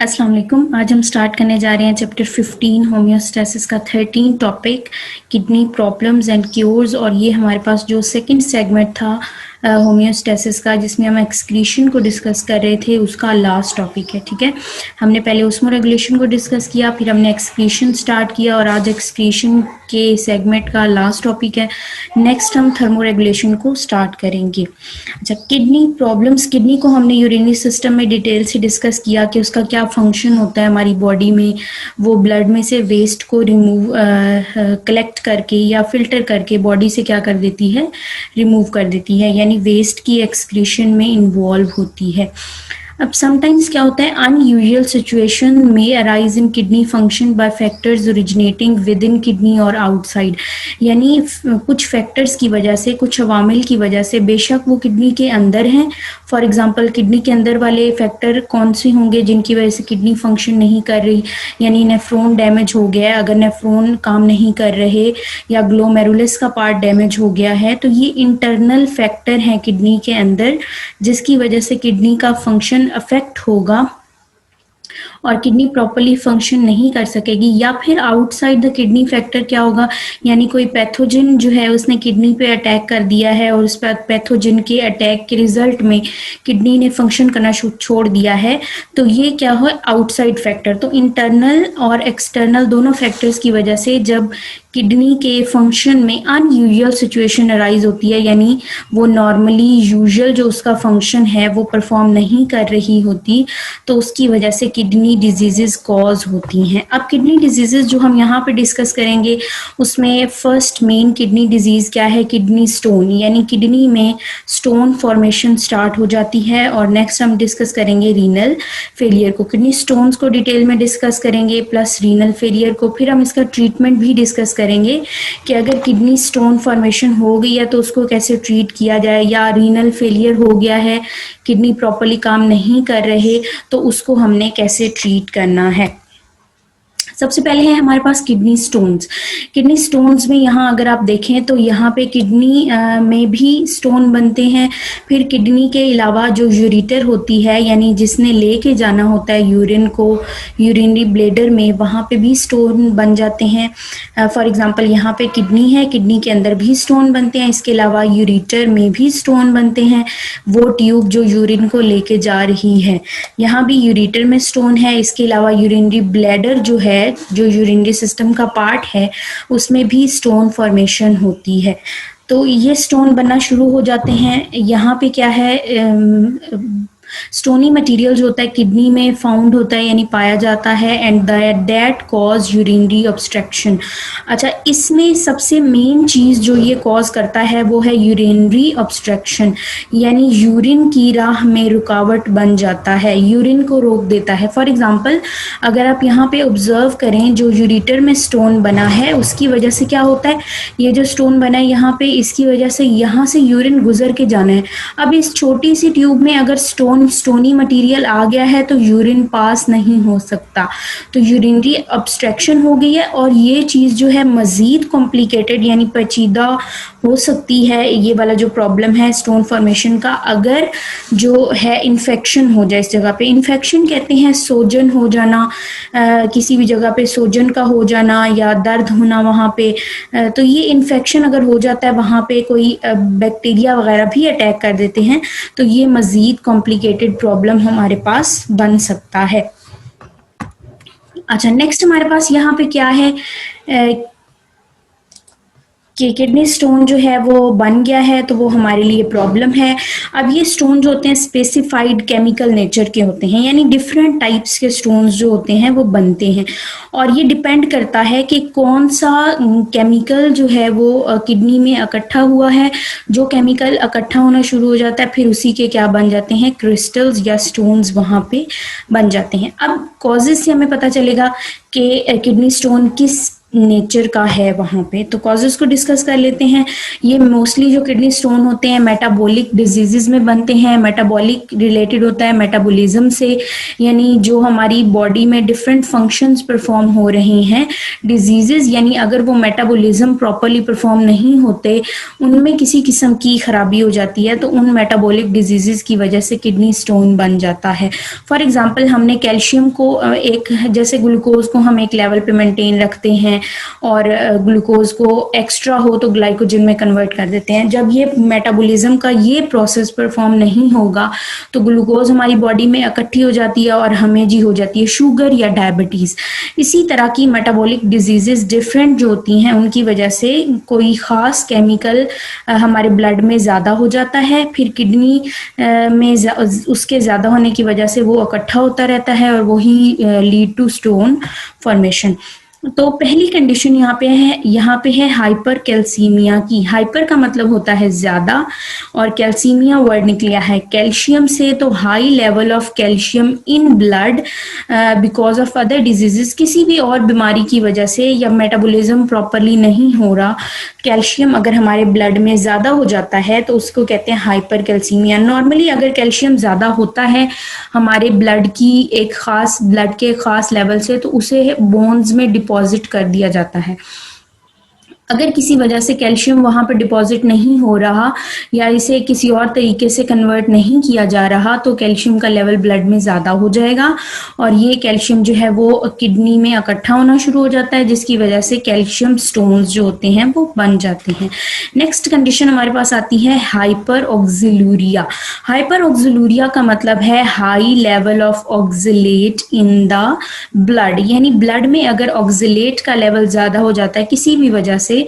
अस्सलाम वालेकुम। आज हम स्टार्ट करने जा रहे हैं चैप्टर 15 होम्योस्टेसिस का 13 topic kidney problems and cures. और ये हमारे पास जो सेकंड सेगमेंट था होम्योस्टेसिस का, जिसमें हम एक्सक्रीशन को डिस्कस कर रहे थे, उसका लास्ट टॉपिक है। ठीक है, हमने पहले ऑस्मोरेगुलेशन को डिस्कस किया, फिर हमने एक्सक्रीशन स्टार्ट किया और आज एक्सक्रीशन के सेगमेंट का लास्ट टॉपिक है। नेक्स्ट हम थर्मोरेगुलेशन को स्टार्ट करेंगे। अच्छा, किडनी प्रॉब्लम्स, किडनी को हमने यूरिनरी सिस्टम में डिटेल से डिस्कस किया कि उसका क्या फंक्शन होता है हमारी बॉडी में। वो ब्लड में से वेस्ट को रिमूव कलेक्ट करके या फिल्टर करके बॉडी से क्या कर देती है, रिमूव कर देती है, यानी वेस्ट की एक्सक्रीशन में इन्वॉल्व होती है। अब समटाइम्स क्या होता है, अनयूजुअल सिचुएशन में arise in kidney function by factors originating with in kidney और आउटसाइड, यानी कुछ फैक्टर्स की वजह से, कुछ अवामिल की वजह से, बेशक वो किडनी के अंदर हैं। फॉर एग्जांपल किडनी के अंदर वाले फैक्टर कौन से होंगे जिनकी वजह से किडनी फंक्शन नहीं कर रही, यानी नेफ्रॉन डैमेज हो गया है, अगर नेफ्रॉन काम नहीं कर रहे या ग्लोमेरुलस का पार्ट डैमेज हो गया है, तो ये इंटरनल फैक्टर हैं किडनी के अंदर जिसकी वजह से किडनी का फंक्शन अफेक्ट होगा और किडनी प्रॉपर्ली फंक्शन नहीं कर सकेगी। या फिर आउटसाइड द किडनी फैक्टर क्या होगा, यानी कोई पैथोजन जो है उसने किडनी पे अटैक कर दिया है और उस पैथोजन के अटैक के रिजल्ट में किडनी ने फंक्शन करना छोड़ दिया है, तो ये क्या हो, आउटसाइड फैक्टर। तो इंटरनल और एक्सटर्नल दोनों फैक्टर्स की वजह से जब किडनी के फंक्शन में अनयूजुअल सिचुएशन अराइज होती है, यानी वो नॉर्मली यूजुअल जो उसका फंक्शन है वो परफॉर्म नहीं कर रही होती, तो उसकी वजह से किडनी डिजीजेस कॉज होती हैं। अब किडनी डिजीजेस जो हम यहाँ पे डिस्कस करेंगे उसमें फर्स्ट मेन किडनी डिजीज क्या है, किडनी स्टोन, यानी किडनी में स्टोन फॉर्मेशन स्टार्ट हो जाती है। और नेक्स्ट हम डिस्कस करेंगे रीनल फेलियर को, किडनी स्टोन्स को डिटेल में डिस्कस करेंगे प्लस रीनल फेलियर को। फिर हम इसका ट्रीटमेंट भी डिस्कस करेंगे कि अगर किडनी स्टोन फॉर्मेशन हो गई है तो उसको कैसे ट्रीट किया जाए, या रीनल फेलियर हो गया है, किडनी प्रॉपर्ली काम नहीं कर रहे, तो उसको हमने कैसे ट्रीट करना है। सबसे पहले है हमारे पास किडनी स्टोन्स। किडनी स्टोन्स में यहाँ अगर आप देखें तो यहाँ पे किडनी में भी स्टोन बनते हैं। फिर किडनी के अलावा जो यूरिटर होती है, यानी जिसने लेके जाना होता है यूरिन को यूरिनरी ब्लेडर में, वहाँ पे भी स्टोन बन जाते हैं। फॉर एग्जांपल यहाँ पे किडनी है, किडनी के अंदर भी स्टोन बनते हैं। इसके अलावा यूरिटर में भी स्टोन बनते हैं, वो ट्यूब जो यूरिन को लेके जा रही है, यहाँ भी यूरिटर में स्टोन है। इसके अलावा यूरिनरी ब्लैडर जो है, जो यूरिनरी सिस्टम का पार्ट है, उसमें भी स्टोन फॉर्मेशन होती है। तो ये स्टोन बनना शुरू हो जाते हैं। यहाँ पे क्या है, स्टोनी मटेरियल जो होता है किडनी में फाउंड होता है, यानी पाया जाता है, and that cause urinary obstruction. अच्छा, इसमें सबसे मेन चीज जो ये कॉज करता है वो है यूरिनरी ऑब्स्ट्रक्शन, यानी यूरिन की राह में रुकावट बन जाता है, यूरिन को रोक देता है। फॉर एग्जांपल अगर आप यहाँ पे ऑब्जर्व करें, जो यूरिटर में स्टोन बना है उसकी वजह से क्या होता है, ये जो स्टोन बना है यहाँ पे, इसकी वजह से यहाँ से यूरिन गुजर के जाना है। अब इस छोटी सी ट्यूब में अगर स्टोनी मटेरियल आ गया है तो यूरिन पास नहीं हो सकता, तो यूरिनरी ऑब्स्ट्रक्शन हो गई है। और ये चीज़ जो है मज़ीद कॉम्प्लिकेटेड यानी पेचीदा हो सकती है, ये वाला जो प्रॉब्लम है स्टोन फॉर्मेशन का, अगर जो है इन्फेक्शन हो जाए इस जगह पे। इन्फेक्शन कहते हैं सोजन हो जाना, किसी भी जगह पे सोजन का हो जाना या दर्द होना वहाँ पे। तो ये इन्फेक्शन अगर हो जाता है वहाँ पे, कोई बैक्टीरिया वगैरह भी अटैक कर देते हैं, तो ये मज़ीद कॉम्प्लिकेटेड प्रॉब्लम हमारे पास बन सकता है। अच्छा, नेक्स्ट हमारे पास यहाँ पे क्या है कि किडनी स्टोन जो है वो बन गया है, तो वो हमारे लिए प्रॉब्लम है। अब ये स्टोन जो होते हैं स्पेसिफाइड केमिकल नेचर के होते हैं, यानी डिफरेंट टाइप्स के स्टोन्स जो होते हैं वो बनते हैं, और ये डिपेंड करता है कि कौन सा केमिकल जो है वो किडनी में इकट्ठा हुआ है। जो केमिकल इकट्ठा होना शुरू हो जाता है फिर उसी के क्या बन जाते हैं, क्रिस्टल्स या स्टोन्स वहाँ पे बन जाते हैं। अब कॉजेज से हमें पता चलेगा कि किडनी स्टोन किस नेचर का है वहाँ पे। तो कॉजेज को डिस्कस कर लेते हैं। ये मोस्टली जो किडनी स्टोन होते हैं मेटाबॉलिक डिजीजेज में बनते हैं। मेटाबॉलिक रिलेटेड होता है मेटाबॉलिज्म से, यानी जो हमारी बॉडी में डिफरेंट फंक्शंस परफॉर्म हो रहे हैं। डिजीजेज यानी अगर वो मेटाबॉलिज्म प्रॉपरली परफॉर्म नहीं होते, उनमें किसी किस्म की खराबी हो जाती है, तो उन मेटाबॉलिक डिजीजेज की वजह से किडनी स्टोन बन जाता है। फॉर एग्जाम्पल हमने कैल्शियम को एक जैसे ग्लूकोज को हम एक लेवल पे मेंटेन रखते हैं और ग्लूकोज को एक्स्ट्रा हो तो ग्लाइकोजन में कन्वर्ट कर देते हैं। जब ये मेटाबॉलिज्म का ये प्रोसेस परफॉर्म नहीं होगा तो ग्लूकोज हमारी बॉडी में इकट्ठी हो जाती है और हमें जी हो जाती है शुगर या डायबिटीज। इसी तरह की मेटाबॉलिक डिजीजेस डिफरेंट जो होती हैं उनकी वजह से कोई खास केमिकल हमारे ब्लड में ज्यादा हो जाता है, फिर किडनी में उसके ज्यादा होने की वजह से वो इकट्ठा होता रहता है और वही लीड टू स्टोन फॉर्मेशन। तो पहली कंडीशन यहाँ पे है हाइपर कैल्सीमिया की। हाइपर का मतलब होता है ज्यादा और कैल्सीमिया वर्ड निकला है कैल्शियम से, तो high level of calcium in blood because of other diseases, किसी भी और बीमारी की वजह से या मेटाबॉलिज्म प्रॉपरली नहीं हो रहा, कैल्शियम अगर हमारे ब्लड में ज्यादा हो जाता है तो उसको कहते हैं हाइपर कैल्सीमिया। नॉर्मली अगर कैल्शियम ज्यादा होता है हमारे ब्लड के खास लेवल से, तो उसे बोन्स में डिपॉजिट कर दिया जाता है। अगर किसी वजह से कैल्शियम वहां पर डिपॉजिट नहीं हो रहा या इसे किसी और तरीके से कन्वर्ट नहीं किया जा रहा, तो कैल्शियम का लेवल ब्लड में ज्यादा हो जाएगा और ये कैल्शियम जो है वो किडनी में इकट्ठा होना शुरू हो जाता है, जिसकी वजह से कैल्शियम स्टोन्स जो होते हैं वो बन जाते हैं। नेक्स्ट कंडीशन हमारे पास आती है हाइपर ऑक्सिलूरिया। हाइपर ऑक्सिलूरिया का मतलब है high level of oxalate in the blood, यानी ब्लड में अगर ऑक्सिलेट का लेवल ज्यादा हो जाता है किसी भी वजह से,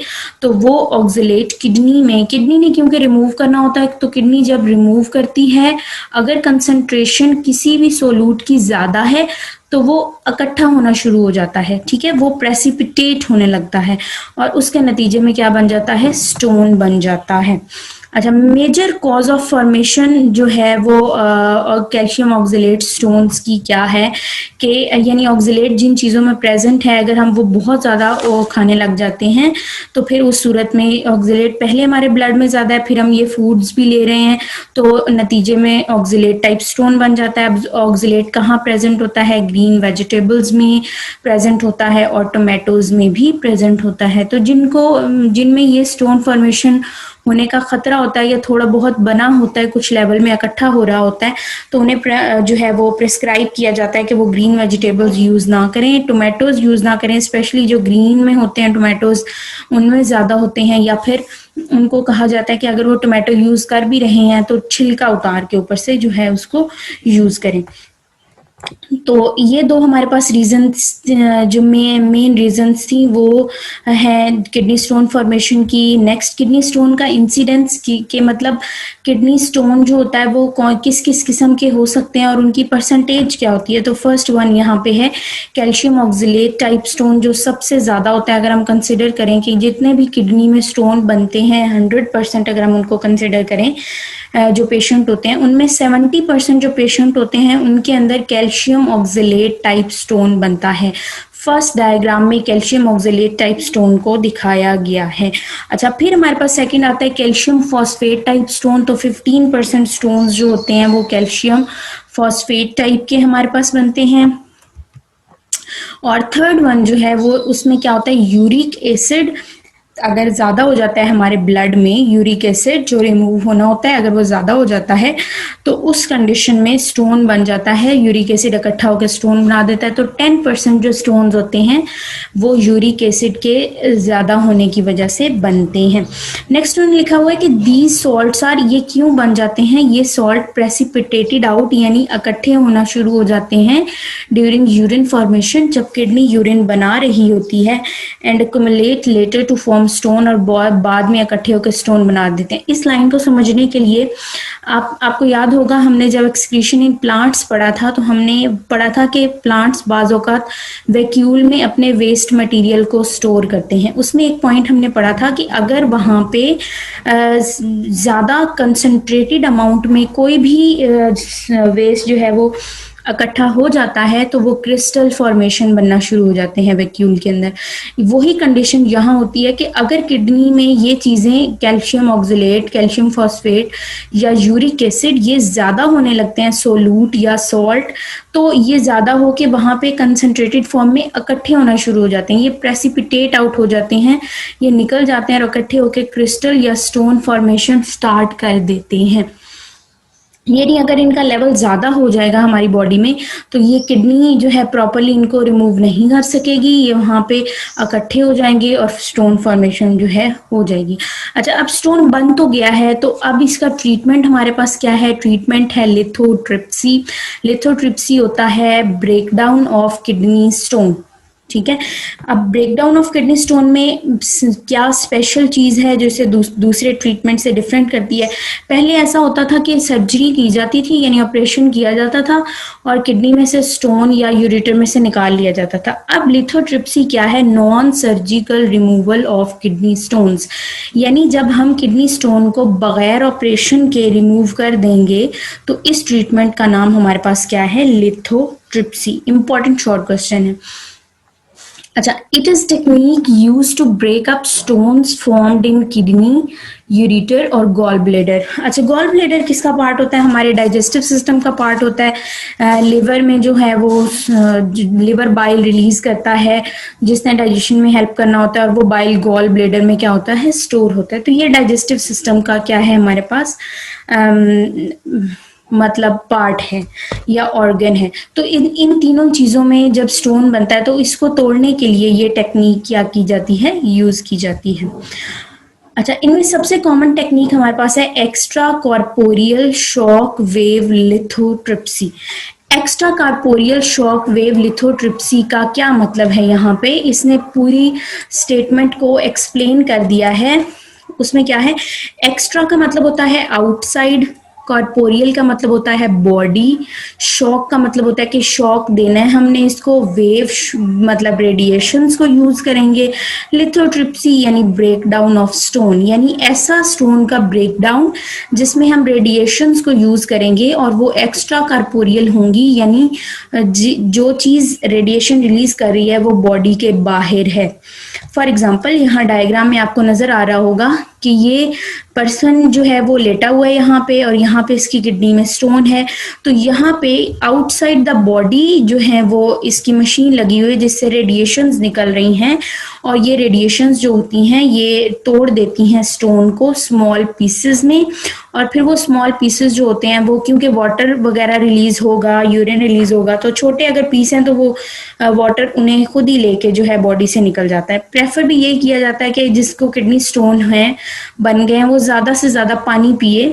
तो वो ऑक्सिलेट किडनी ने क्योंकि रिमूव करना होता है, तो किडनी जब रिमूव करती है अगर कंसंट्रेशन किसी भी सोल्यूट की ज्यादा है तो वो इकट्ठा होना शुरू हो जाता है, ठीक है, वो प्रेसिपिटेट होने लगता है और उसके नतीजे में क्या बन जाता है, स्टोन बन जाता है। अच्छा, मेजर कॉज ऑफ फॉर्मेशन जो है वो कैल्शियम ऑक्सिलेट स्टोन्स की क्या है कि यानी ऑक्सिलेट जिन चीज़ों में प्रेजेंट है अगर हम वो बहुत ज़्यादा खाने लग जाते हैं तो फिर उस सूरत में ऑक्सिलेट पहले हमारे ब्लड में ज़्यादा है, फिर हम ये फूड्स भी ले रहे हैं तो नतीजे में ऑक्सिलेट टाइप स्टोन बन जाता है। अब ऑक्सिलेट कहाँ प्रेजेंट होता है, ग्रीन वेजिटेबल्स में प्रेजेंट होता है और टोमेटोज में भी प्रेजेंट होता है। तो जिनमें ये स्टोन फॉर्मेशन होने का खतरा होता है या थोड़ा बहुत बना होता है, कुछ लेवल में इकट्ठा हो रहा होता है, तो उन्हें जो है वो प्रिस्क्राइब किया जाता है कि वो ग्रीन वेजिटेबल्स यूज ना करें, टोमेटोज यूज ना करें, स्पेशली जो ग्रीन में होते हैं टोमेटोज उनमें ज्यादा होते हैं, या फिर उनको कहा जाता है कि अगर वो टोमेटो यूज कर भी रहे हैं तो छिलका उतार के ऊपर से जो है उसको यूज करें। तो ये दो हमारे पास रीजंस जो मेन रीजंस थी वो है किडनी स्टोन फॉर्मेशन की। नेक्स्ट, किडनी स्टोन का इंसिडेंस के मतलब किडनी स्टोन जो होता है वो किस किस किस्म के हो सकते हैं और उनकी परसेंटेज क्या होती है। तो फर्स्ट वन यहाँ पे है कैल्शियम ऑक्सिलेट टाइप स्टोन, जो सबसे ज्यादा होता है। अगर हम कंसिडर करें कि जितने भी किडनी में स्टोन बनते हैं 100% अगर हम उनको कंसिडर करें जो पेशेंट होते हैं उनमें 70% जो पेशेंट होते हैं उनके अंदर कैल्शियम ऑक्सिलेट टाइप स्टोन बनता है। फर्स्ट डायग्राम में कैल्शियम ऑक्सिलेट टाइप स्टोन को दिखाया गया है। अच्छा, फिर हमारे पास सेकंड आता है कैल्शियम फॉस्फेट टाइप स्टोन। तो 15% स्टोन्स जो होते हैं वो कैल्शियम फॉस्फेट टाइप के हमारे पास बनते हैं। और थर्ड वन जो है वो उसमें क्या होता है, यूरिक एसिड अगर ज्यादा हो जाता है हमारे ब्लड में, यूरिक एसिड जो रिमूव होना होता है अगर वो ज्यादा हो जाता है तो उस कंडीशन में स्टोन बन जाता है। यूरिक एसिड इकट्ठा होकर स्टोन बना देता है। तो 10% जो स्टोन्स होते हैं वो यूरिक एसिड के ज्यादा होने की वजह से बनते हैं। नेक्स्ट वन लिखा हुआ है कि दीज सॉल्ट्स आर, ये क्यों बन जाते हैं, ये सॉल्ट प्रेसिपिटेटेड आउट यानी इकट्ठे होना शुरू हो जाते हैं ड्यूरिंग यूरिन फॉर्मेशन, जब किडनी यूरिन बना रही होती है, and accumulate later to form stone, और बाद में इकट्ठे होकर स्टोन बना देते हैं। इस लाइन को समझने के लिए आपको याद होगा हमने जब एक्सक्रीशन इन प्लांट्स पढ़ा था तो हमने पढ़ा था कि प्लांट्स बाज़ औक़ात वैक्यूल में अपने वेस्ट मटेरियल को स्टोर करते हैं। उसमें एक पॉइंट हमने पढ़ा था कि अगर वहाँ पे ज़्यादा कंसंट्रेटेड अमाउंट में कोई भी वेस्ट जो है वो इकट्ठा हो जाता है तो वो क्रिस्टल फॉर्मेशन बनना शुरू हो जाते हैं वैक्यूल के अंदर। वही कंडीशन यहाँ होती है कि अगर किडनी में ये चीज़ें कैल्शियम ऑक्सलेट, कैल्शियम फॉस्फेट या यूरिक एसिड ये ज़्यादा होने लगते हैं, सोलूट या सॉल्ट, तो ये ज़्यादा होके वहाँ पे कंसनट्रेटेड फॉर्म में इकट्ठे होना शुरू हो जाते हैं, ये प्रेसिपिटेट आउट हो जाते हैं, ये निकल जाते हैं और इकट्ठे होके क्रिस्टल या स्टोन फॉर्मेशन स्टार्ट कर देते हैं। यदि अगर इनका लेवल ज़्यादा हो जाएगा हमारी बॉडी में तो ये किडनी जो है प्रॉपरली इनको रिमूव नहीं कर सकेगी, ये वहाँ पे इकट्ठे हो जाएंगे और स्टोन फॉर्मेशन जो है हो जाएगी। अच्छा, अब स्टोन बन तो गया है तो अब इसका ट्रीटमेंट हमारे पास क्या है? ट्रीटमेंट है लिथोट्रिप्सी। लिथोट्रिप्सी होता है ब्रेकडाउन ऑफ किडनी स्टोन। ठीक है, अब ब्रेकडाउन ऑफ किडनी स्टोन में क्या स्पेशल चीज़ है जो इसे दूसरे ट्रीटमेंट से डिफरेंट करती है? पहले ऐसा होता था कि सर्जरी की जाती थी, यानी ऑपरेशन किया जाता था और किडनी में से स्टोन या यूरेटर में से निकाल लिया जाता था। अब लिथोट्रिप्सी क्या है? Non surgical removal of kidney stones, यानी जब हम किडनी स्टोन को बगैर ऑपरेशन के रिमूव कर देंगे तो इस ट्रीटमेंट का नाम हमारे पास क्या है? लिथोट्रिप्सी। इंपॉर्टेंट शॉर्ट क्वेश्चन है। अच्छा, it is technique use to break up stones formed in kidney, ureter और गॉल ब्लेडर। अच्छा, गॉल ब्लेडर किसका पार्ट होता है? हमारे डाइजेस्टिव सिस्टम का पार्ट होता है। लिवर में जो है वो लिवर बाइल रिलीज करता है जिसने डाइजेशन में हेल्प करना होता है, और वो बाइल गॉल ब्लेडर में क्या होता है? स्टोर होता है। तो ये डाइजेस्टिव सिस्टम का क्या है हमारे पास? मतलब पार्ट है या ऑर्गन है। तो इन तीनों चीज़ों में जब स्टोन बनता है तो इसको तोड़ने के लिए ये टेक्निक क्या की जाती है? यूज़ की जाती है। अच्छा, इनमें सबसे कॉमन टेक्निक हमारे पास है extra corporeal shock wave lithotripsy. Extra corporeal shock wave lithotripsy का क्या मतलब है? यहाँ पे इसने पूरी स्टेटमेंट को एक्सप्लेन कर दिया है। उसमें क्या है? एक्स्ट्रा का मतलब होता है आउटसाइड, कॉर्पोरियल का मतलब होता है बॉडी, शॉक का मतलब होता है कि शॉक देना है हमने इसको, वेव मतलब रेडिएशंस को यूज करेंगे, लिथोट्रिप्सी यानी ब्रेक डाउन ऑफ स्टोन, यानी ऐसा स्टोन का ब्रेक डाउन जिसमें हम रेडिएशंस को यूज करेंगे और वो एक्स्ट्रा कॉर्पोरियल होंगी, यानी जो चीज रेडिएशन रिलीज कर रही है वो बॉडी के बाहर है। फॉर एग्जाम्पल, यहाँ डायग्राम में आपको नजर आ रहा होगा कि ये पर्सन जो है वो लेटा हुआ है यहाँ पे, और यहाँ पे इसकी किडनी में स्टोन है। तो यहाँ पे आउटसाइड द बॉडी जो है वो इसकी मशीन लगी हुई है जिससे रेडिएशंस निकल रही हैं, और ये रेडिएशंस जो होती हैं ये तोड़ देती हैं स्टोन को स्मॉल पीसेस में, और फिर वो स्मॉल पीसेस जो होते हैं वो क्योंकि वाटर वगैरह रिलीज होगा, यूरिन रिलीज होगा, तो छोटे अगर पीस हैं तो वो वाटर उन्हें खुद ही लेके जो है बॉडी से निकल जाता है। प्रेफर भी यही किया जाता है कि जिसको किडनी स्टोन है बन गए हैं वो ज्यादा से ज्यादा पानी पिए,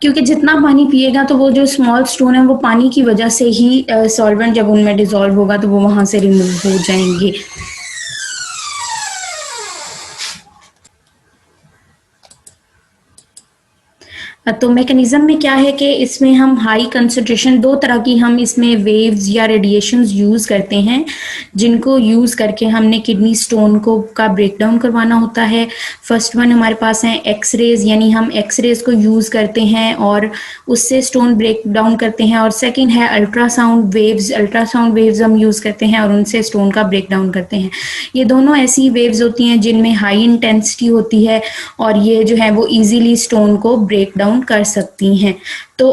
क्योंकि जितना पानी पिएगा तो वो जो स्मॉल स्टोन है वो पानी की वजह से ही सॉल्वेंट जब उनमें डिसॉल्व होगा तो वो वहां से रिमूव हो जाएंगे। तो मैकेनिज्म में क्या है कि इसमें हम हाई कंसंट्रेशन, दो तरह की हम इसमें वेव्स या रेडिएशंस यूज करते हैं जिनको यूज करके हमने किडनी स्टोन को का ब्रेकडाउन करवाना होता है। फर्स्ट वन हमारे पास है एक्सरेज, यानी हम एक्सरेज को यूज करते हैं और उससे स्टोन ब्रेक डाउन करते हैं, और सेकेंड है अल्ट्रासाउंड वेव्स। अल्ट्रासाउंड वेव्स हम यूज करते हैं और उनसे स्टोन का ब्रेक डाउन करते हैं। ये दोनों ऐसी वेव्स होती हैं जिनमें हाई इंटेंसिटी होती है और ये जो है वो इजीली स्टोन को ब्रेक डाउन कर सकती हैं। तो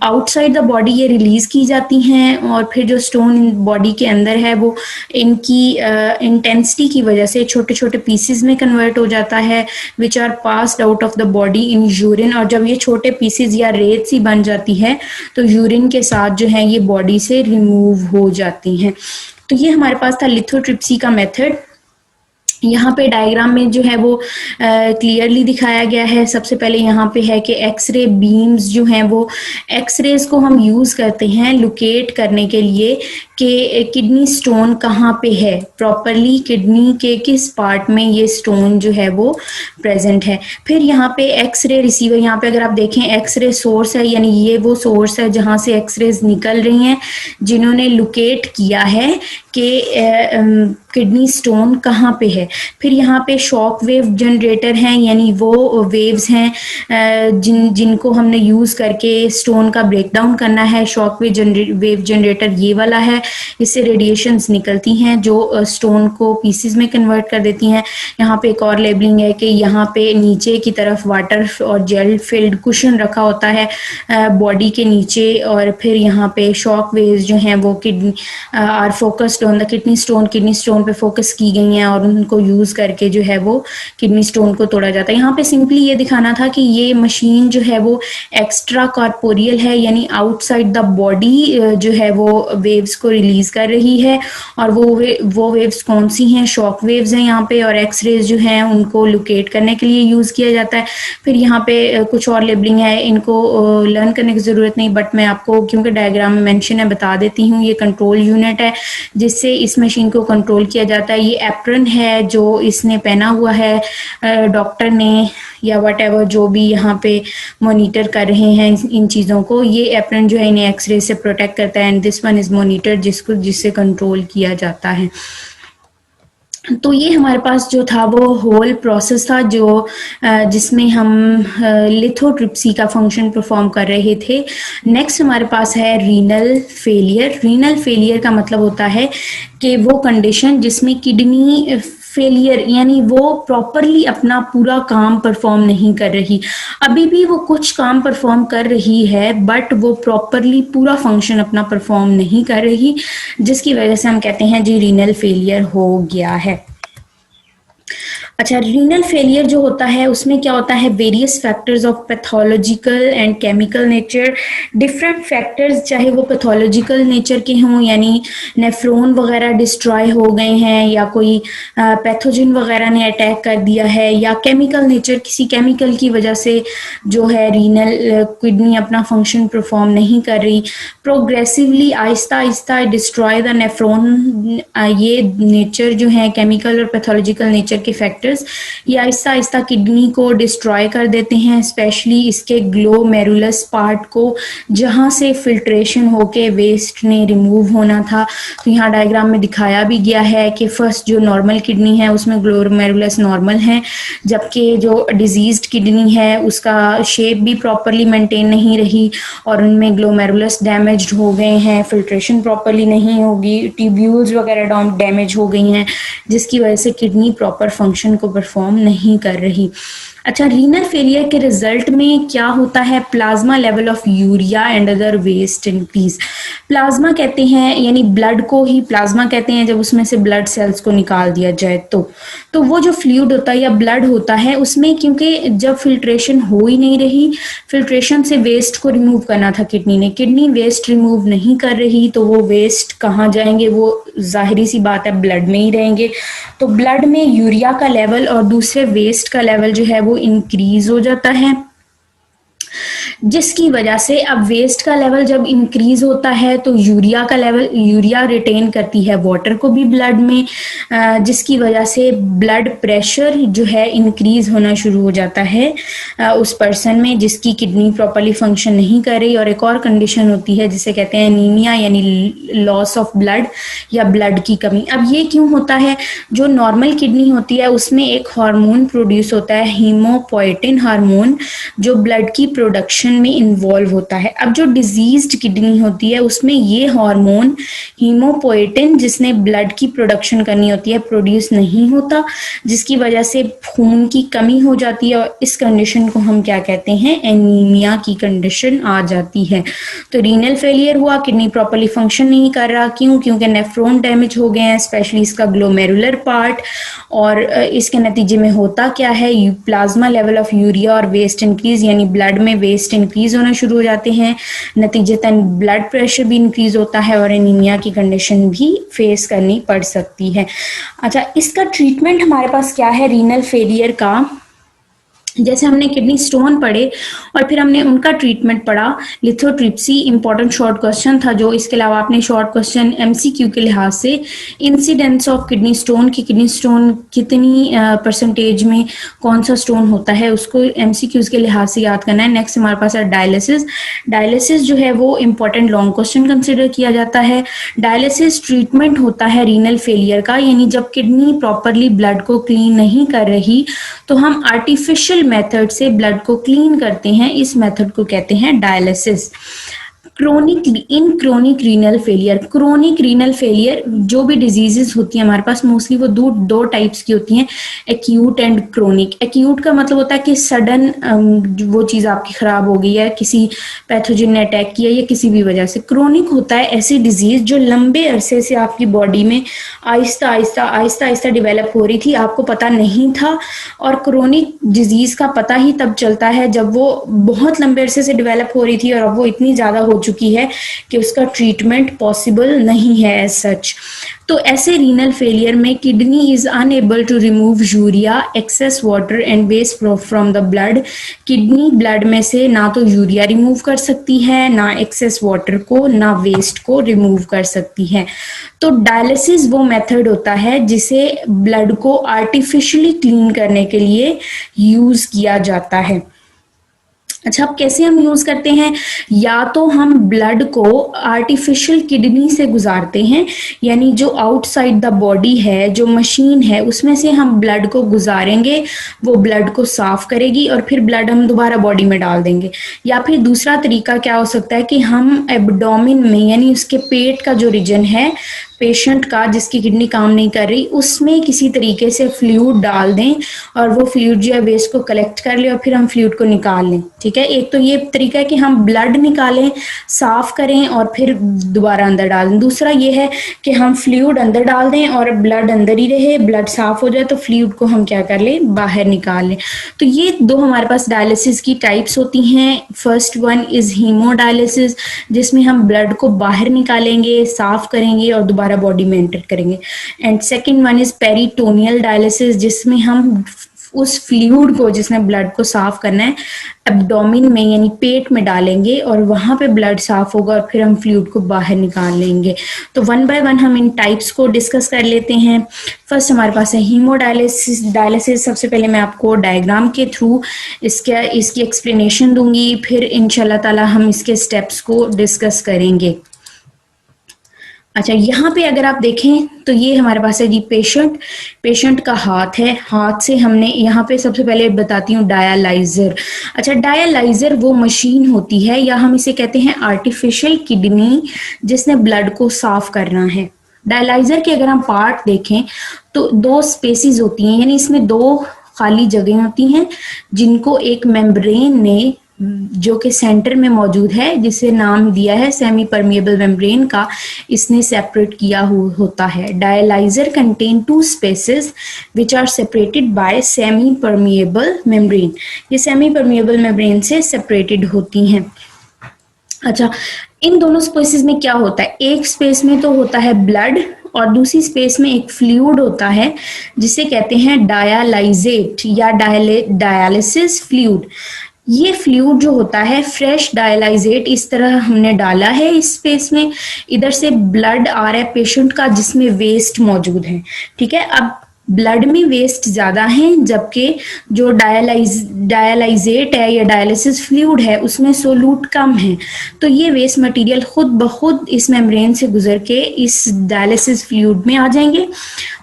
आउटसाइड द बॉडी ये रिलीज की जाती हैं और फिर जो स्टोन बॉडी के अंदर है वो इनकी इंटेंसिटी की वजह से छोटे छोटे पीसेस में कन्वर्ट हो जाता है, which are passed out of the body in urine. और जब ये छोटे पीसेस या रेत सी बन जाती है तो यूरिन के साथ जो है ये बॉडी से रिमूव हो जाती हैं। तो ये हमारे पास था लिथोट्रिप्सी का मेथड। यहाँ पे डायग्राम में जो है वो क्लियरली दिखाया गया है। सबसे पहले यहाँ पे है कि एक्सरे बीम्स जो हैं वो एक्सरेज को हम यूज करते हैं लोकेट करने के लिए कि किडनी स्टोन कहाँ पे है, प्रॉपरली किडनी के किस पार्ट में ये स्टोन जो है वो प्रेजेंट है। फिर यहाँ पे एक्सरे रिसीवर, यहाँ पे अगर आप देखें एक्सरे सोर्स है, यानी ये वो सोर्स है जहाँ से एक्सरेज निकल रही हैं, जिन्होंने लोकेट किया है कि किडनी स्टोन कहाँ पे है। फिर यहाँ पे शॉक वेव जनरेटर हैं, यानी वो वेव्स हैं जिनको हमने यूज़ करके स्टोन का ब्रेकडाउन करना है। शॉक वेव जनरेटर ये वाला है, इससे रेडिएशंस निकलती हैं जो स्टोन को पीसेस में कन्वर्ट कर देती हैं। यहाँ पे एक और लेबलिंग है कि यहाँ पे नीचे की तरफ वाटर और जेल फिल्ड कुशन रखा होता है बॉडी के नीचे, और फिर यहाँ पे शॉक वेव्स जो हैं वो kidney are focused on the kidney stone पे फोकस की गई हैं, और उनको यूज़ करके जो है वो किडनी स्टोन को तोड़ा जाता है। यहाँ पे सिंपली ये दिखाना था कि ये मशीन जो है वो एक्स्ट्रा कॉर्पोरियल है, यानी आउटसाइड द बॉडी जो है वो वेव्स को रिलीज कर रही है, और वो वेव्स कौन सी हैं, शॉक वेव्स हैं यहाँ पे, और एक्सरेज जो हैं उनको लोकेट करने के लिए यूज़ किया जाता है। फिर यहाँ पे कुछ और लेबलिंग है, इनको लर्न करने की ज़रूरत नहीं, बट मैं आपको क्योंकि डायग्राम में मेंशन है बता देती हूँ। ये कंट्रोल यूनिट है जिससे इस मशीन को कंट्रोल किया जाता है। ये एप्रन है जो इसने पहना हुआ है डॉक्टर ने या वट जो भी यहाँ पे मॉनिटर कर रहे हैं इन चीज़ों को। ये एप्रन जो है इन्हें एक्सरे से प्रोटेक्ट करता है, and this one is monitor जिससे कंट्रोल किया जाता है। तो ये हमारे पास जो था वो होल प्रोसेस था जो जिसमें हम लिथोट्रिप्सी का फंक्शन परफॉर्म कर रहे थे। नेक्स्ट हमारे पास है रीनल फेलियर। रीनल फेलियर का मतलब होता है कि वो कंडीशन जिसमें किडनी फेलियर, यानी वो प्रॉपरली अपना पूरा काम परफॉर्म नहीं कर रही। अभी भी वो कुछ काम परफॉर्म कर रही है बट वो प्रॉपरली पूरा फंक्शन अपना परफॉर्म नहीं कर रही, जिसकी वजह से हम कहते हैं जी रीनल फेलियर हो गया है। अच्छा, रीनल फेलियर जो होता है उसमें क्या होता है, various factors of pathological and chemical nature. Different factors, चाहे वो पैथोलॉजिकल नेचर के हों, यानी नेफ्रॉन वगैरह डिस्ट्रॉय हो गए हैं या कोई पैथोजन वगैरह ने अटैक कर दिया है, या केमिकल नेचर, किसी केमिकल की वजह से जो है रीनल किडनी अपना फंक्शन परफॉर्म नहीं कर रही। Progressively Aahista Aahista destroy the nephron. ये नेचर जो है केमिकल और पैथोलॉजिकल नेचर के फैक्टर्स ये आहिस्ता आहिस्ता किडनी को डिस्ट्रॉय कर देते हैं, स्पेशली इसके ग्लोमेरुलस पार्ट को, जहां से फिल्ट्रेशन होके वेस्ट ने रिमूव होना था। तो यहाँ डायग्राम में दिखाया भी गया है कि फर्स्ट जो नॉर्मल किडनी है उसमें ग्लोमेरुलस नॉर्मल है, जबकि जो डिजीज्ड किडनी है उसका शेप भी प्रॉपरली मेंटेन नहीं रही और उनमें ग्लोमेरुलस डैमेज्ड हो गए हैं, फिल्ट्रेशन प्रॉपरली नहीं होगी, ट्यूब्यूल्स वगैरह डैमेज हो गई हैं, जिसकी वजह से किडनी प्रॉपर फंक्शन को परफॉर्म नहीं कर रही। अच्छा, रीनल फेलियर के रिजल्ट में क्या होता है, plasma level of urea and other waste increase. Plasma कहते हैं, यानी ब्लड को ही प्लाज्मा कहते हैं जब उसमें से ब्लड सेल्स को निकाल दिया जाए तो वो जो फ्लूइड होता है या ब्लड होता है उसमें, क्योंकि जब फिल्ट्रेशन हो ही नहीं रही, फिल्ट्रेशन से वेस्ट को रिमूव करना था किडनी ने, किडनी वेस्ट रिमूव नहीं कर रही, तो वो वेस्ट कहाँ जाएंगे, वो जाहिरी सी बात है ब्लड में ही रहेंगे। तो ब्लड में यूरिया का लेवल और दूसरे वेस्ट का लेवल जो है वो इंक्रीज हो जाता है, जिसकी वजह से अब वेस्ट का लेवल जब इंक्रीज होता है तो यूरिया का लेवल, यूरिया रिटेन करती है वाटर को भी ब्लड में, जिसकी वजह से ब्लड प्रेशर जो है इंक्रीज होना शुरू हो जाता है उस पर्सन में जिसकी किडनी प्रॉपरली फंक्शन नहीं कर रही। और एक और कंडीशन होती है जिसे कहते हैं एनीमिया, यानी लॉस ऑफ ब्लड या ब्लड की कमी। अब ये क्यों होता है, जो नॉर्मल किडनी होती है उसमें एक हार्मोन प्रोड्यूस होता है, हीमोपोएटिन हार्मोन, जो ब्लड की प्रोडक्शन में इन्वॉल्व होता है। अब जो डिजीज्ड किडनी होती है उसमें ये हार्मोन हीमोपोएटिन, जिसने ब्लड की प्रोडक्शन करनी होती है, प्रोड्यूस नहीं होता, जिसकी वजह से खून की कमी हो जाती है और इस कंडीशन को हम क्या कहते हैं, एनीमिया की कंडीशन आ जाती है। तो रीनल फेलियर हुआ, किडनी प्रॉपरली फंक्शन नहीं कर रहा, क्यों, क्योंकि नेफ्रॉन डैमेज हो गए हैं, स्पेशली इसका ग्लोमेरुलर पार्ट, और इसके नतीजे में होता क्या है, प्लाज्मा लेवल ऑफ यूरिया और वेस्ट इंक्रीज, यानी ब्लड में वेस्ट इंक्रीज होना शुरू हो जाते हैं, नतीजतन ब्लड प्रेशर भी इंक्रीज होता है और एनीमिया की कंडीशन भी फेस करनी पड़ सकती है। अच्छा, इसका ट्रीटमेंट हमारे पास क्या है रीनल फेलियर का, जैसे हमने किडनी स्टोन पढ़े और फिर हमने उनका ट्रीटमेंट पढ़ा, लिथोट्रिप्सी इंपॉर्टेंट शॉर्ट क्वेश्चन था जो, इसके अलावा आपने शॉर्ट क्वेश्चन एमसीक्यू के लिहाज से इंसिडेंस ऑफ किडनी स्टोन की किडनी स्टोन कितनी परसेंटेज में कौन सा स्टोन होता है उसको एमसीक्यूज के लिहाज से याद करना है। नेक्स्ट हमारे पास है डायलिसिस। डायलिसिस जो है वो इंपॉर्टेंट लॉन्ग क्वेश्चन कंसिडर किया जाता है। डायलिसिस ट्रीटमेंट होता है रीनल फेलियर का, यानी जब किडनी प्रॉपरली ब्लड को क्लीन नहीं कर रही तो हम आर्टिफिशियल मेथड से ब्लड को क्लीन करते हैं, इस मेथड को कहते हैं dialysis. Chronic renal failure, chronic renal failure जो भी डिजीजेस होती हैं हमारे पास मोस्टली वो दो टाइप्स की होती हैं, एक्यूट एंड क्रोनिक। एक्यूट का मतलब होता है कि सडन वो चीज आपकी खराब हो गई है, किसी पैथोजन ने अटैक किया या किसी भी वजह से। क्रोनिक होता है ऐसी डिजीज जो लंबे अरसे से आपकी बॉडी में आहिस्ता आहिस्ता डेवलप हो रही थी, आपको पता नहीं था। और क्रोनिक डिजीज का पता ही तब चलता है जब वो बहुत लंबे अरसे से डेवलप हो रही थी और अब वो इतनी ज्यादा हो चुकी है कि उसका ट्रीटमेंट पॉसिबल नहीं है एज सच। तो ऐसे रीनल फेलियर में kidney is unable to remove urea, excess water and waste from the blood. Kidney blood में से ना तो यूरिया रिमूव कर सकती है, ना एक्सेस वाटर को, ना वेस्ट को रिमूव कर सकती है। तो डायलिसिस वो मेथड होता है जिसे ब्लड को आर्टिफिशियली क्लीन करने के लिए यूज किया जाता है। अच्छा, अब कैसे हम यूज करते हैं? या तो हम ब्लड को आर्टिफिशियल किडनी से गुजारते हैं, यानी जो आउटसाइड द बॉडी है, जो मशीन है, उसमें से हम ब्लड को गुजारेंगे, वो ब्लड को साफ करेगी और फिर ब्लड हम दोबारा बॉडी में डाल देंगे। या फिर दूसरा तरीका क्या हो सकता है कि हम एब्डोमेन में, यानी उसके पेट का जो रीजन है पेशेंट का जिसकी किडनी काम नहीं कर रही, उसमें किसी तरीके से फ्लूइड डाल दें और वो फ्लूइड जो है वेस्ट को कलेक्ट कर ले और फिर हम फ्लूइड को निकाल लें। ठीक है, एक तो ये तरीका है कि हम ब्लड निकालें, साफ करें और फिर दोबारा अंदर डाल दें। दूसरा ये है कि हम फ्लूइड अंदर डाल दें और ब्लड अंदर ही रहे, ब्लड साफ हो जाए तो फ्लूइड को हम क्या कर लें, बाहर निकाल लें। तो ये दो हमारे पास डायलिसिस की टाइप्स होती हैं। फर्स्ट वन इज हीमोडायलिसिस, जिसमें हम ब्लड को बाहर निकालेंगे, साफ करेंगे और दोबारा बॉडी में एंटर करेंगे। And second one is peritoneal dialysis, जिसमें हम उस फ्लूइड को जिसने ब्लड को साफ करना है एब्डोमेन में यानी पेट में डालेंगे और वहां पे ब्लड साफ होगा और फिर हम फ्लूइड को बाहर निकाल लेंगे। तो वन बाय वन हम इन टाइप्स को डिस्कस कर लेते हैं। फर्स्ट हमारे पास है हीमोडायलिसिस। डायलिसिस सबसे पहले मैं आपको डायग्राम के थ्रू इसकी एक्सप्लेनेशन दूंगी, फिर इंशाल्लाह ताला हम इसके स्टेप्स को डिस्कस करेंगे। अच्छा, यहाँ पे अगर आप देखें तो ये हमारे पास है जी पेशेंट का हाथ है। हाथ से हमने यहाँ पे सबसे पहले बताती हूँ डायलाइजर। अच्छा, डायलाइजर वो मशीन होती है या हम इसे कहते हैं आर्टिफिशियल किडनी जिसने ब्लड को साफ करना है। डायलाइजर के अगर हम पार्ट देखें तो दो स्पेसिस होती हैं, यानी इसमें दो खाली जगह होती हैं जिनको एक मेम्ब्रेन ने जो कि सेंटर में मौजूद है, जिसे नाम दिया है सेमी परमिएबल मेम्ब्रेन का, इसने सेपरेट किया होता है। Dialyser contain two spaces which are separated by semi permeable membrane. ये सेमी परमिएबल मेम्ब्रेन से सेपरेटेड होती हैं। अच्छा, इन दोनों स्पेसेस में क्या होता है? एक स्पेस में तो होता है ब्लड और दूसरी स्पेस में एक फ्लूइड होता है जिसे कहते हैं डायलाइजेट या डायलिसिस फ्लूइड। ये फ्लूइड जो होता है फ्रेश डायलाइजेट इस तरह हमने डाला है इस स्पेस में, इधर से ब्लड आ रहा है पेशेंट का जिसमें वेस्ट मौजूद है। ठीक है, अब ब्लड में वेस्ट ज्यादा है जबकि जो डायलाइजेट है या डायलिसिस फ्लूइड है उसमें सोलूट कम है। तो ये वेस्ट मटेरियल खुद ब खुद इस मेम्ब्रेन से गुजर के इस डायलिसिस फ्लूइड में आ जाएंगे।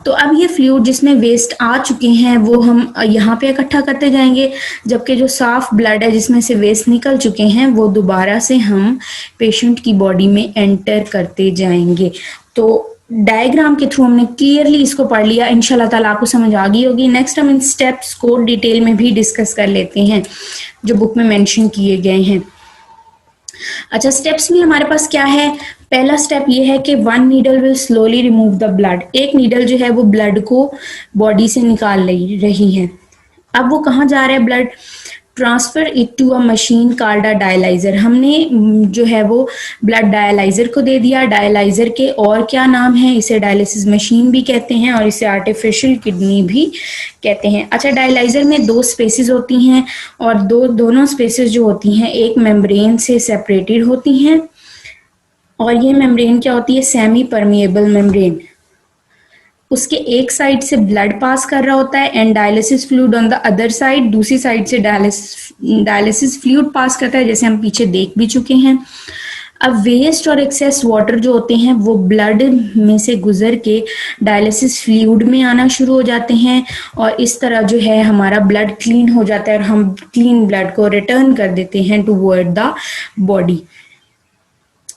तो अब ये फ्लूइड जिसमें वेस्ट आ चुके हैं वो हम यहाँ पे इकट्ठा करते जाएंगे, जबकि जो साफ ब्लड है जिसमें से वेस्ट निकल चुके हैं वो दोबारा से हम पेशेंट की बॉडी में एंटर करते जाएंगे। तो डायग्राम के थ्रू हमने क्लियरली इसको पढ़ लिया, इंशाल्लाह ताला आपको समझ आ गई होगी। नेक्स्ट हम इन स्टेप्स को डिटेल में भी डिस्कस कर लेते हैं जो बुक में मेंशन किए गए हैं। अच्छा, स्टेप्स में हमारे पास क्या है? पहला स्टेप ये है कि one needle will slowly remove the blood. एक नीडल जो है वो ब्लड को बॉडी से निकाल रही है। अब वो कहाँ जा रहा है blood? Transfer it to a machine called a dialyser. हमने जो है वो ब्लड डायलाइजर को दे दिया। डायलाइजर के और क्या नाम है? इसे डायलिसिस मशीन भी कहते हैं और इसे आर्टिफिशियल किडनी भी कहते हैं। अच्छा, डायलाइजर में दो स्पेसिस होती हैं और दोनों स्पेसिस जो होती हैं एक मेम्ब्रेन से सेपरेटेड होती हैं और ये मेम्ब्रेन क्या होती है? Semi permeable membrane. उसके एक साइड से ब्लड पास कर रहा होता है and dialysis fluid on the other side, दूसरी साइड से डायलिसिस फ्लूइड पास करता है, जैसे हम पीछे देख भी चुके हैं। अब वेस्ट और एक्सेस वाटर जो होते हैं वो ब्लड में से गुजर के डायलिसिस फ्लूइड में आना शुरू हो जाते हैं और इस तरह जो है हमारा ब्लड क्लीन हो जाता है और हम क्लीन ब्लड को रिटर्न कर देते हैं टुवर्ड द बॉडी।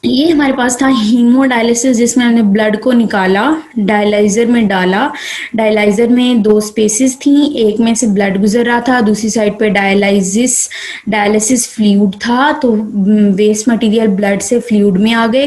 ये हमारे पास था हीमोडायलिसिस, जिसमें हमने ब्लड को निकाला, डायलाइजर में डाला। डायलाइजर में दो स्पेसिस थी, एक में से ब्लड गुजर रहा था, दूसरी साइड पे डायलिसिस फ्लूइड था, तो वेस्ट मटेरियल ब्लड से फ्लूइड में आ गए।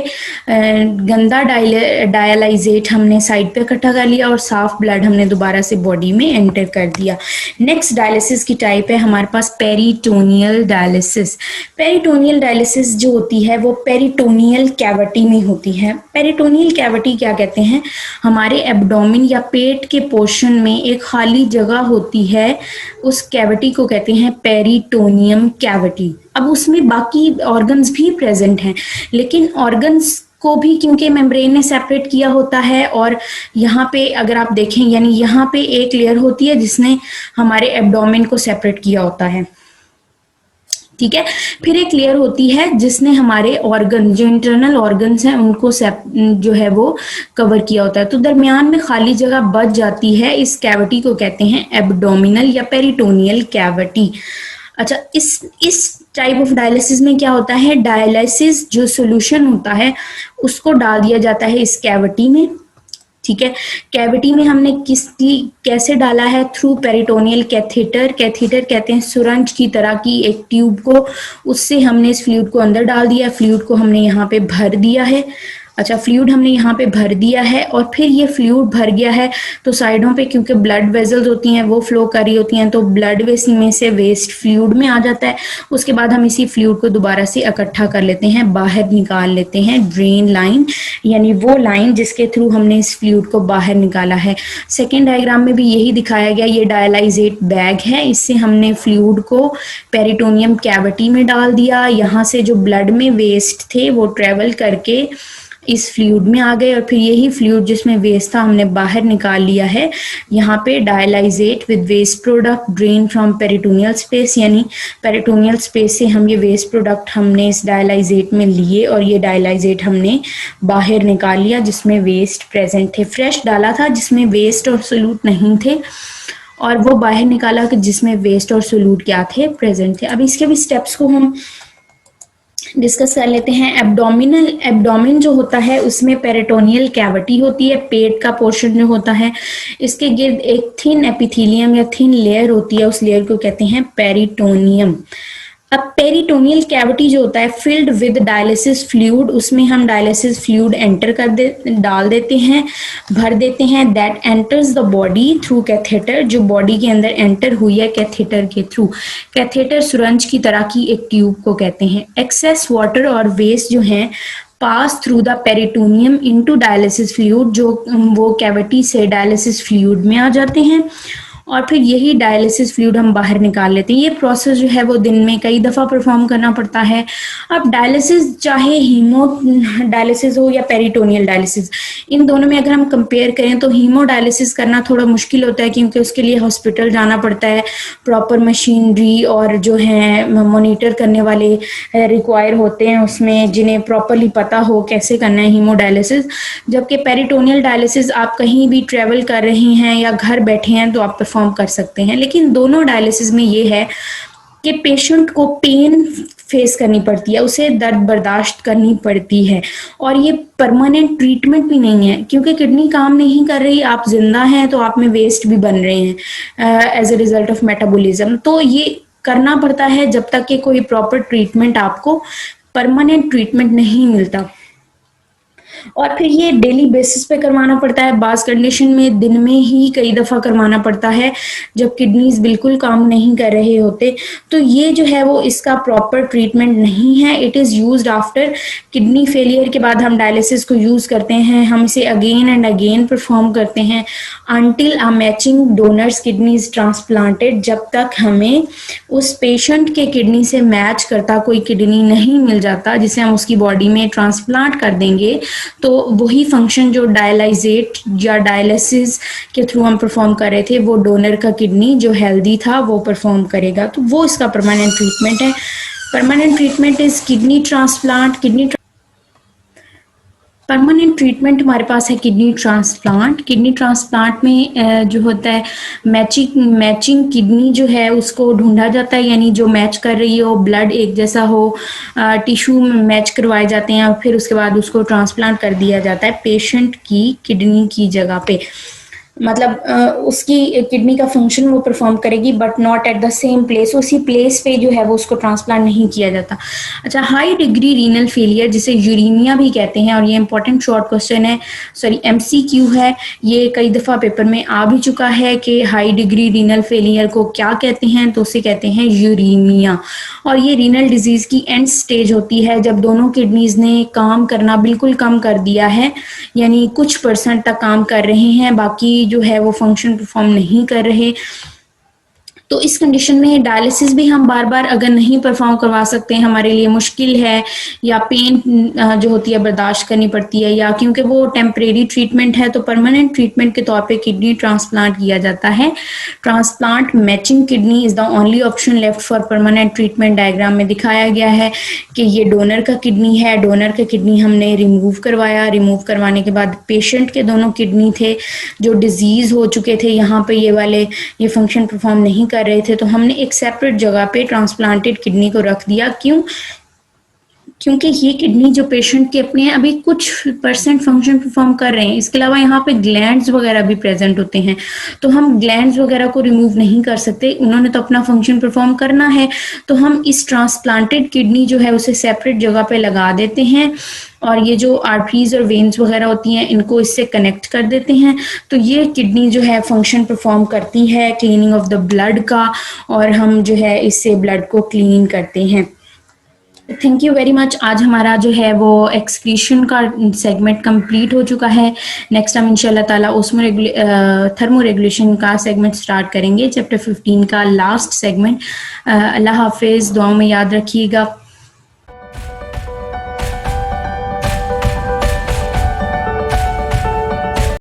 गंदा डायलाइजेट हमने साइड पे इकट्ठा कर लिया और साफ ब्लड हमने दोबारा से बॉडी में एंटर कर दिया। नेक्स्ट डायलिसिस की टाइप है हमारे पास पेरिटोनियल डायलिसिस। पेरिटोनियल डायलिसिस जो होती है वो पेरिटोनियल कैविटी में होती है। पेरिटोनियल कैविटी क्या कहते हैं? हमारे एब्डोमेन या पेट के पोर्शन में एक खाली जगह होती है, उस कैविटी को कहते हैं पेरिटोनियम कैविटी। अब उसमें बाकी ऑर्गन्स भी प्रेजेंट हैं, लेकिन ऑर्गन्स को भी क्योंकि मेम्ब्रेन ने सेपरेट किया होता है और यहाँ पे अगर आप देखें यानी यहाँ पे एक लेयर होती है जिसने हमारे एब्डोमेन को सेपरेट किया होता है, ठीक है। फिर एक लेयर होती है जिसने हमारे ऑर्गन, जो इंटरनल ऑर्गन्स हैं उनको जो है वो कवर किया होता है, तो दरमियान में खाली जगह बच जाती है। इस कैविटी को कहते हैं एब्डोमिनल या पेरिटोनियल कैविटी। अच्छा, इस टाइप ऑफ डायलिसिस में क्या होता है? डायलिसिस जो सोल्यूशन होता है उसको डाल दिया जाता है इस कैविटी में, ठीक है। कैविटी में हमने कैसे डाला है? Through peritoneal catheter. कैथेटर कहते हैं सुरंज की तरह की एक ट्यूब को, उससे हमने इस फ्लूइड को अंदर डाल दिया। फ्लूइड को हमने यहाँ पे भर दिया है। अच्छा, फ्लूइड हमने यहाँ पे भर दिया है और फिर ये फ्लूइड भर गया है तो साइडों पे क्योंकि ब्लड वेजल्स होती हैं वो फ्लो कर रही होती हैं, तो ब्लड वेस्ट में से वेस्ट फ्लूइड में आ जाता है। उसके बाद हम इसी फ्लूइड को दोबारा से इकट्ठा कर लेते हैं, बाहर निकाल लेते हैं। ड्रेन लाइन यानी वो लाइन जिसके थ्रू हमने इस फ्लूइड को बाहर निकाला है। सेकेंड डायग्राम में भी यही दिखाया गया। ये डायलाइजेट बैग है, इससे हमने फ्लूइड को पेरिटोनियम कैविटी में डाल दिया। यहाँ से जो ब्लड में वेस्ट थे वो ट्रेवल करके इस फ्लूइड में आ गए और फिर यही फ्लूइड जिसमें वेस्ट था हमने बाहर निकाल लिया है। यहाँ पे dialysate with waste product drain from peritoneal space, यानी पेरिटोनियल स्पेस से हम ये वेस्ट प्रोडक्ट हमने इस डायलाइजेट में लिए और ये डायलाइजेट हमने बाहर निकाल लिया जिसमें वेस्ट प्रेजेंट थे। फ्रेश डाला था जिसमें वेस्ट और सोल्यूट नहीं थे और वो बाहर निकाला कि जिसमें वेस्ट और सोल्यूट क्या थे? प्रेजेंट थे। अब इसके भी स्टेप्स को हम डिस्कस कर लेते हैं। एब्डोमेन जो होता है उसमें पेरिटोनियल कैविटी होती है, पेट का पोर्शन जो होता है, इसके गिर्द एक थिन एपिथेलियम या थिन लेयर होती है, उस लेयर को कहते हैं पेरिटोनियम। अब पेरिटोनियल कैविटी जो होता है फिल्ड विद डायलिसिस फ्लूइड, उसमें हम डायलिसिस फ्लूइड डाल देते हैं, भर देते हैं। That enters the body through catheter, जो बॉडी के अंदर एंटर हुई है कैथेटर के थ्रू। कैथेटर सुरंज की तरह की एक ट्यूब को कहते हैं। एक्सेस वाटर और वेस्ट जो हैं pass through the peritoneum into dialysis fluid, जो वो कैविटी से डायलिसिस फ्लूइड में आ जाते हैं और फिर यही डायलिसिस फ्लूइड हम बाहर निकाल लेते हैं। ये प्रोसेस जो है वो दिन में कई दफ़ा परफॉर्म करना पड़ता है। अब डायलिसिस चाहे हीमो डायलिसिस हो या पेरिटोनियल डायलिसिस, इन दोनों में अगर हम कंपेयर करें तो हीमो डायलिसिस करना थोड़ा मुश्किल होता है क्योंकि उसके लिए हॉस्पिटल जाना पड़ता है, प्रॉपर मशीनरी और जो है मॉनिटर करने वाले रिक्वायर होते हैं उसमें, जिन्हें प्रॉपरली पता हो कैसे करना है हीमो डायलिसिस। जबकि पेरिटोनियल डायलिसिस आप कहीं भी ट्रेवल कर रहे हैं या घर बैठे हैं तो आप परफॉर्म कर सकते हैं। लेकिन दोनों डायलिसिस में ये है कि पेशेंट को पेन फेस करनी पड़ती है, उसे दर्द बर्दाश्त करनी पड़ती है और ये परमानेंट ट्रीटमेंट भी नहीं है क्योंकि किडनी काम नहीं कर रही, आप जिंदा हैं तो आप में वेस्ट भी बन रहे हैं as a result of metabolism. तो ये करना पड़ता है जब तक कि कोई प्रॉपर ट्रीटमेंट, आपको परमानेंट ट्रीटमेंट नहीं मिलता। और फिर ये डेली बेसिस पे करवाना पड़ता है, बाज़ कंडीशन में दिन में ही कई दफ़ा करवाना पड़ता है जब किडनीज़ बिल्कुल काम नहीं कर रहे होते। तो ये जो है वो इसका प्रॉपर ट्रीटमेंट नहीं है, it is used after kidney failure के बाद हम डायलिसिस को यूज़ करते हैं, हम इसे अगेन एंड अगेन परफॉर्म करते हैं until a matching donors kidney is transplanted. जब तक हमें उस पेशेंट के किडनी से मैच करता कोई किडनी नहीं मिल जाता जिसे हम उसकी बॉडी में ट्रांसप्लांट कर देंगे, तो वही फंक्शन जो डायलाइजेट या डायलिसिस के थ्रू हम परफॉर्म कर रहे थे वो डोनर का किडनी जो हेल्दी था वो परफॉर्म करेगा। तो वो इसका परमानेंट ट्रीटमेंट है। Permanent treatment is kidney transplant. Permanent treatment हमारे पास है किडनी ट्रांसप्लांट। किडनी ट्रांसप्लांट में जो होता है मैचिंग किडनी जो है उसको ढूंढा जाता है, यानी जो मैच कर रही हो, ब्लड एक जैसा हो, टिश्यू में मैच करवाए जाते हैं और फिर उसके बाद उसको ट्रांसप्लांट कर दिया जाता है पेशेंट की किडनी की जगह पे। मतलब उसकी किडनी का फंक्शन वो परफॉर्म करेगी but not at the same place, उसी प्लेस पे जो है वो उसको ट्रांसप्लांट नहीं किया जाता। अच्छा, हाई डिग्री रीनल फेलियर जिसे यूरेनिया भी कहते हैं, और ये इंपॉर्टेंट शॉर्ट क्वेश्चन है, सॉरी एमसीक्यू है, ये कई दफ़ा पेपर में आ भी चुका है कि हाई डिग्री रीनल फेलियर को क्या कहते हैं, तो उसे कहते हैं यूरेनिया। और ये रीनल डिजीज़ की एंड स्टेज होती है जब दोनों किडनीज़ ने काम करना बिल्कुल कम कर दिया है, यानी कुछ % तक काम कर रहे हैं, बाकी जो है वो फंक्शन परफॉर्म नहीं कर रहे। तो इस कंडीशन में डायलिसिस भी हम बार बार अगर नहीं परफॉर्म करवा सकते हैं, हमारे लिए मुश्किल है, या पेन जो होती है बर्दाश्त करनी पड़ती है, या क्योंकि वो टेम्परेरी ट्रीटमेंट है, तो परमानेंट ट्रीटमेंट के तौर पे किडनी ट्रांसप्लांट किया जाता है। Transplant matching kidney is the only option left for permanent treatment. Diagram में दिखाया गया है कि ये डोनर का किडनी है, डोनर का किडनी हमने रिमूव करवाया, रिमूव करवाने के बाद पेशेंट के दोनों किडनी थे जो डिजीज हो चुके थे, यहाँ पे ये वाले ये फंक्शन परफॉर्म नहीं कर रहे थे, तो हमने एक सेपरेट जगह पे ट्रांसप्लांटेड किडनी को रख दिया। क्यों? क्योंकि ये किडनी जो पेशेंट के अपने हैं अभी कुछ % फंक्शन परफॉर्म कर रहे हैं, इसके अलावा यहाँ पे ग्लैंड्स वगैरह भी प्रेजेंट होते हैं, तो हम ग्लैंड्स वगैरह को रिमूव नहीं कर सकते, उन्होंने तो अपना फंक्शन परफॉर्म करना है, तो हम इस ट्रांसप्लांटेड किडनी जो है उसे सेपरेट जगह पे लगा देते हैं, और ये जो आर्टरीज और वेन्स वगैरह होती हैं इनको इससे कनेक्ट कर देते हैं। तो ये किडनी जो है फंक्शन परफॉर्म करती है क्लीनिंग ऑफ द ब्लड का, और हम जो है इससे ब्लड को क्लीन करते हैं। Thank you very much. आज हमारा जो है वो एक्सक्रीशन का सेगमेंट कंप्लीट हो चुका है। नेक्स्ट हम इंशाल्लाह ताला थर्मो रेगुलेशन का सेगमेंट स्टार्ट करेंगे, चैप्टर 15 का लास्ट सेगमेंट। अल्लाह हाफिज़, दुआओं में याद रखिएगा।